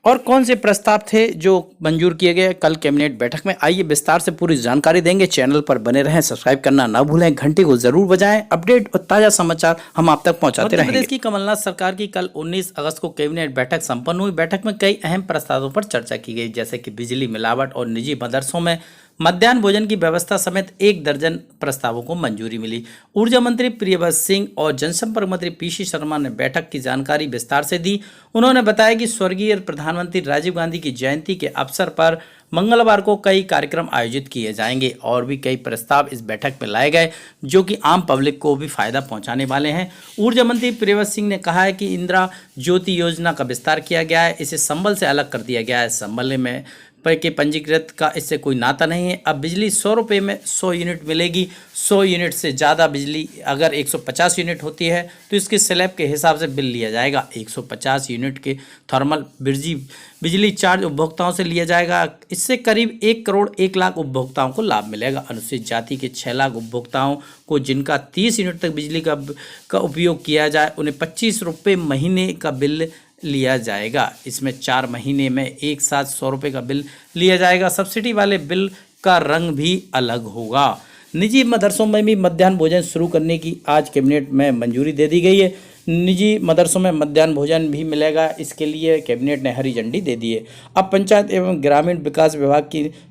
और कौन से प्रस्ताव थे जो मंजूर किए गए कल कैबिनेट बैठक में, आइए विस्तार से पूरी जानकारी देंगे। चैनल पर बने रहें, सब्सक्राइब करना ना भूलें, घंटी को जरूर बजाएं। अपडेट और ताजा समाचार हम आप तक पहुंचाते रहेंगे। मध्य प्रदेश की कमलनाथ सरकार की कल 19 अगस्त को कैबिनेट बैठक संपन्न हुई। बैठक में कई अहम प्रस्तावों पर चर्चा की गई, जैसे कि बिजली मिलावट और निजी मदरसों में मध्याह्न भोजन की व्यवस्था समेत 1 दर्जन प्रस्तावों को मंजूरी मिली। ऊर्जा मंत्री प्रियव्रत सिंह और जनसंपर्क मंत्री पीसी शर्मा ने बैठक की जानकारी विस्तार से दी। उन्होंने बताया कि स्वर्गीय प्रधानमंत्री राजीव गांधी की जयंती के अवसर पर मंगलवार को कई कार्यक्रम आयोजित किए जाएंगे और भी कई प्रस्ताव इस बैठक में लाए गए जो कि आम पब्लिक को भी फायदा पहुंचाने वाले हैं। ऊर्जा मंत्री प्रियव्रत सिंह ने कहा है कि इंदिरा ज्योति योजना का विस्तार किया गया है, इसे संबल से अलग कर दिया गया है। संबल में के पंजीकृत का इससे कोई नाता नहीं है। अब बिजली 100 रुपये में 100 यूनिट मिलेगी। 100 यूनिट से ज़्यादा बिजली अगर 150 यूनिट होती है तो इसके स्लैब के हिसाब से बिल लिया जाएगा। 150 यूनिट के थर्मल बिजली चार्ज उपभोक्ताओं से लिया जाएगा। इससे करीब 1 करोड़ 1 लाख उपभोक्ताओं को लाभ मिलेगा। अनुसूचित जाति के 6 लाख उपभोक्ताओं को जिनका 30 यूनिट तक बिजली का उपयोग किया जाए, उन्हें 25 रुपये महीने का बिल लिया जाएगा। इसमें 4 महीने में एक साथ 100 रुपये का बिल लिया जाएगा। सब्सिडी वाले बिल का रंग भी अलग होगा। निजी मदरसों में भी मध्याह्न भोजन शुरू करने की आज कैबिनेट में मंजूरी दे दी गई है। निजी मदरसों में मध्याह्न भोजन भी मिलेगा, इसके लिए कैबिनेट ने हरी झंडी दे दी है। अब पंचायत एवं ग्रामीण विकास विभाग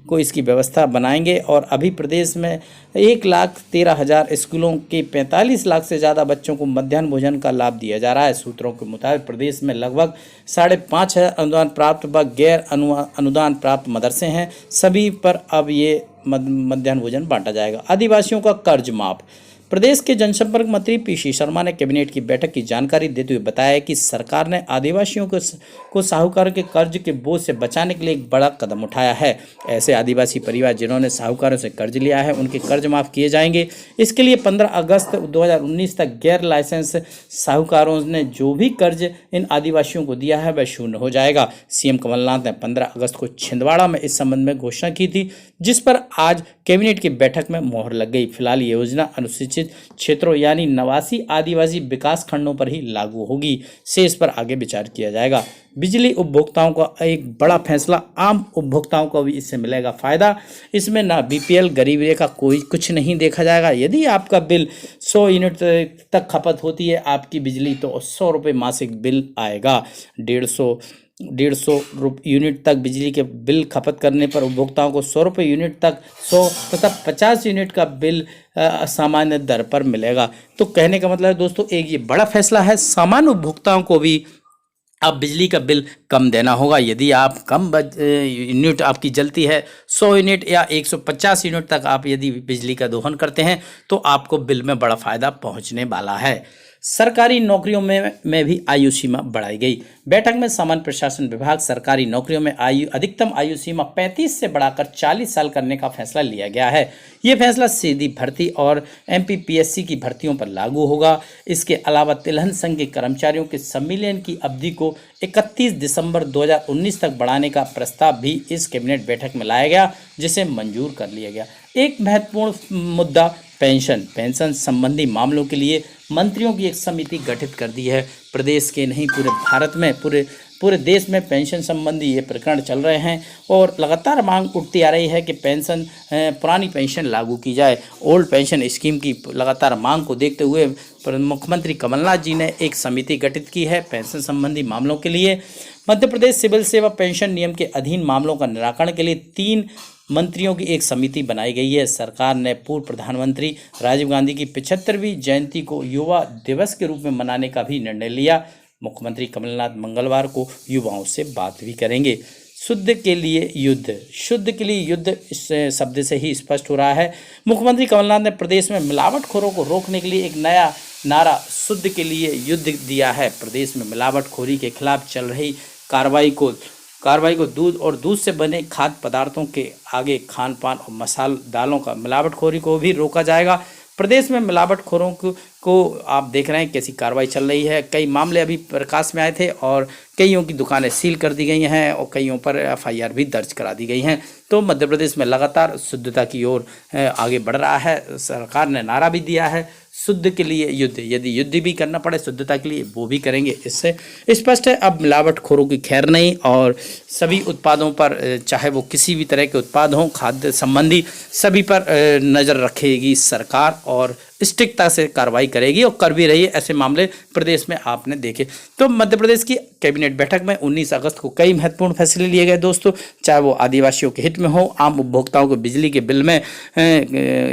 को इसकी व्यवस्था बनाएंगे और अभी प्रदेश में 1,13,000 स्कूलों के 45 लाख से ज़्यादा बच्चों को मध्याह्न भोजन का लाभ दिया जा रहा है। सूत्रों के मुताबिक प्रदेश में लगभग 5,500 अनुदान प्राप्त व गैर अनुदान प्राप्त मदरसे हैं। सभी पर अब ये मध्याह्न भोजन बांटा जाएगा। आदिवासियों का कर्ज माफ। प्रदेश के जनसंपर्क मंत्री पीसी शर्मा ने कैबिनेट की बैठक की जानकारी देते हुए बताया कि सरकार ने आदिवासियों को साहूकार के कर्ज के बोझ से बचाने के लिए एक बड़ा कदम उठाया है। ऐसे आदिवासी परिवार जिन्होंने साहूकारों से कर्ज लिया है, उनके कर्ज माफ किए जाएंगे। इसके लिए 15 अगस्त 2019 तक गैर लाइसेंस साहूकारों ने जो भी कर्ज इन आदिवासियों को दिया है वह शून्य हो जाएगा। सीएम कमलनाथ ने 15 अगस्त को छिंदवाड़ा में इस संबंध में घोषणा की थी, जिस पर आज कैबिनेट की बैठक में मोहर लग गई। फिलहाल ये योजना अनुसूचित क्षेत्रों यानी 89 आदिवासी विकास खंडों पर ही लागू होगी। शेष पर आगे विचार किया जाएगा। बिजली उपभोक्ताओं का एक बड़ा फैसला, आम उपभोक्ताओं को भी इससे मिलेगा फायदा। इसमें ना बीपीएल गरीब रेखा कोई कुछ नहीं देखा जाएगा। यदि आपका बिल 100 यूनिट तक खपत होती है आपकी बिजली, तो 100 रुपये मासिक बिल आएगा। 150 यूनिट तक बिजली के बिल खपत करने पर उपभोक्ताओं को 100 रुपये यूनिट तक 100 तथा 50 यूनिट का बिल सामान्य दर पर मिलेगा। तो कहने का मतलब है दोस्तों, एक ये बड़ा फैसला है। सामान्य उपभोक्ताओं को भी अब बिजली का बिल कम देना होगा। यदि आप कम यूनिट आपकी जलती है, 100 यूनिट या 150 यूनिट तक आप यदि बिजली का दोहन करते हैं, तो आपको बिल में बड़ा फायदा पहुंचने वाला है। सरकारी नौकरियों में भी आयु सीमा बढ़ाई गई। बैठक में सामान्य प्रशासन विभाग सरकारी नौकरियों में अधिकतम आयु सीमा 35 से बढ़ाकर 40 साल करने का फैसला लिया गया है। ये फैसला सीधी भर्ती और एमपीपीएससी की भर्तियों पर लागू होगा। इसके अलावा तिलहन संघ के कर्मचारियों के सम्मेलन की अवधि को 31 दिसंबर 2019 तक बढ़ाने का प्रस्ताव भी इस कैबिनेट बैठक में लाया गया, जिसे मंजूर कर लिया गया। एक महत्वपूर्ण मुद्दा पेंशन संबंधी मामलों के लिए मंत्रियों की एक समिति गठित कर दी है। प्रदेश के नहीं पूरे भारत में पूरे देश में पेंशन संबंधी ये प्रकरण चल रहे हैं और लगातार मांग उठती आ रही है कि पुरानी पेंशन लागू की जाए। ओल्ड पेंशन स्कीम की लगातार मांग को देखते हुए मुख्यमंत्री कमलनाथ जी ने एक समिति गठित की है पेंशन संबंधी मामलों के लिए। मध्य प्रदेश सिविल सेवा पेंशन नियम के अधीन मामलों का निराकरण के लिए 3 मंत्रियों की एक समिति बनाई गई है। सरकार ने पूर्व प्रधानमंत्री राजीव गांधी की 75वीं जयंती को युवा दिवस के रूप में मनाने का भी निर्णय लिया। मुख्यमंत्री कमलनाथ मंगलवार को युवाओं से बात भी करेंगे। शुद्ध के लिए युद्ध इस शब्द से ही स्पष्ट हो रहा है। मुख्यमंत्री कमलनाथ ने प्रदेश में मिलावटखोरों को रोकने के लिए एक नया नारा शुद्ध के लिए युद्ध दिया है। प्रदेश में मिलावटखोरी के खिलाफ चल रही कार्रवाई को दूध और दूध से बने खाद्य पदार्थों के आगे खान पान और मसाल दालों का मिलावटखोरी को भी रोका जाएगा। प्रदेश में मिलावटखोरों को आप देख रहे हैं कैसी कार्रवाई चल रही है। कई मामले अभी प्रकाश में आए थे और कईयों की दुकानें सील कर दी गई हैं और कईयों पर एफआईआर भी दर्ज करा दी गई हैं। तो मध्य प्रदेश में लगातार शुद्धता की ओर आगे बढ़ रहा है। सरकार ने नारा भी दिया है, शुद्ध के लिए युद्ध, यदि युद्ध भी करना पड़े शुद्धता के लिए वो भी करेंगे। इससे स्पष्ट है अब मिलावटखोरों की खैर नहीं और सभी उत्पादों पर, चाहे वो किसी भी तरह के उत्पाद हों, खाद्य संबंधी, सभी पर नज़र रखेगी सरकार और स्ट्रिक्टता से कार्रवाई करेगी और कर भी रही है। ऐसे मामले प्रदेश में आपने देखे। तो मध्य प्रदेश की कैबिनेट बैठक में 19 अगस्त को कई महत्वपूर्ण फैसले लिए गए दोस्तों, चाहे वो आदिवासियों के हित में हो, आम उपभोक्ताओं को बिजली के बिल में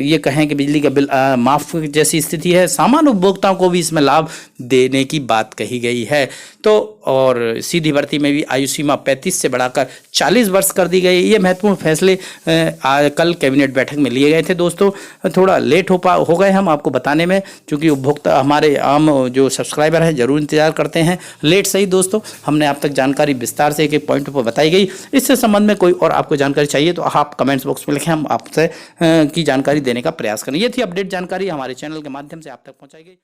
ये कहें कि बिजली का बिल माफ जैसी स्थिति है, सामान्य उपभोक्ताओं को भी इसमें लाभ देने की बात कही गई है। तो और सीधी भर्ती में भी आयु सीमा 35 से बढ़ाकर 40 वर्ष कर दी गई। ये महत्वपूर्ण फैसले कल कैबिनेट बैठक में लिए गए थे दोस्तों। थोड़ा लेट हो गए हम आपको बताने में, क्योंकि उपभोक्ता हमारे आम जो सब्सक्राइबर हैं जरूर इंतजार करते हैं। लेट सही दोस्तों, हमने आप तक जानकारी विस्तार से एक एक पॉइंट पर बताई गई। इससे संबंध में कोई और आपको जानकारी चाहिए तो आप कमेंट्स बॉक्स में लिखें, हम आपसे की जानकारी देने का प्रयास करें। ये थी अपडेट जानकारी हमारे चैनल के माध्यम से आप तक पहुँचाई गई।